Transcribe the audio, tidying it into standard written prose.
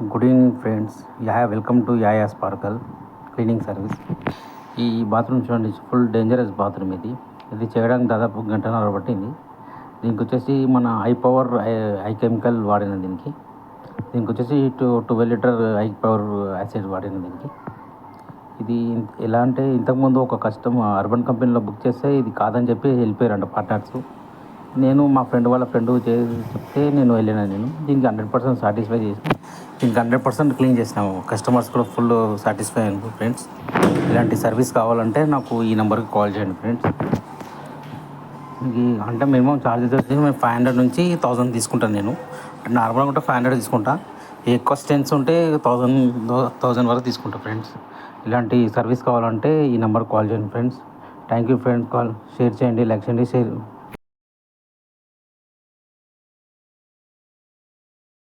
Good evening friends. Welcome to యాయా sparkle cleaning service. ఈ bathroom చూడండి, ఫుల్ డేంజరస్ బాత్రూమ్ ఇది. ఇది చేయడానికి దాదాపు గంటన్నర పట్టింది. దీనికి వచ్చేసి మన హై పవర్ హై కెమికల్ వాడిన దీనికి వచ్చేసి 12 లీటర్ హై పవర్ యాసిడ్ వాడిన ఇది ఎలా అంటే, ఇంతకుముందు ఒక కస్టమర్ అర్బన్ కంపెనీలో బుక్ చేస్తే ఇది కాదని చెప్పి వెళ్ళిపోయారంట పార్ట్నర్స్. నేను మా ఫ్రెండ్ వాళ్ళ చెప్తే నేను దీనికి 100% సాటిస్ఫై చేసి దీనికి 100% క్లీన్ చేసినాము. కస్టమర్స్ కూడా ఫుల్ సాటిస్ఫై అయ్యాను ఫ్రెండ్స్. ఇలాంటి సర్వీస్ కావాలంటే నాకు ఈ నెంబర్కి కాల్ చేయండి ఫ్రెండ్స్. అంటే మినిమం ఛార్జెస్ వచ్చి మేము 500 నుంచి 1000 తీసుకుంటాను. నేను నార్మల్గా ఉంటే 500 తీసుకుంటా. ఎక్కువ స్ట్రెంత్స్ ఉంటే 1000 వరకు తీసుకుంటా ఫ్రెండ్స్. ఇలాంటి సర్వీస్ కావాలంటే ఈ నెంబర్కి కాల్ చేయండి friends. Thank you friends. Share చేయండి, లైక్ చేయండి,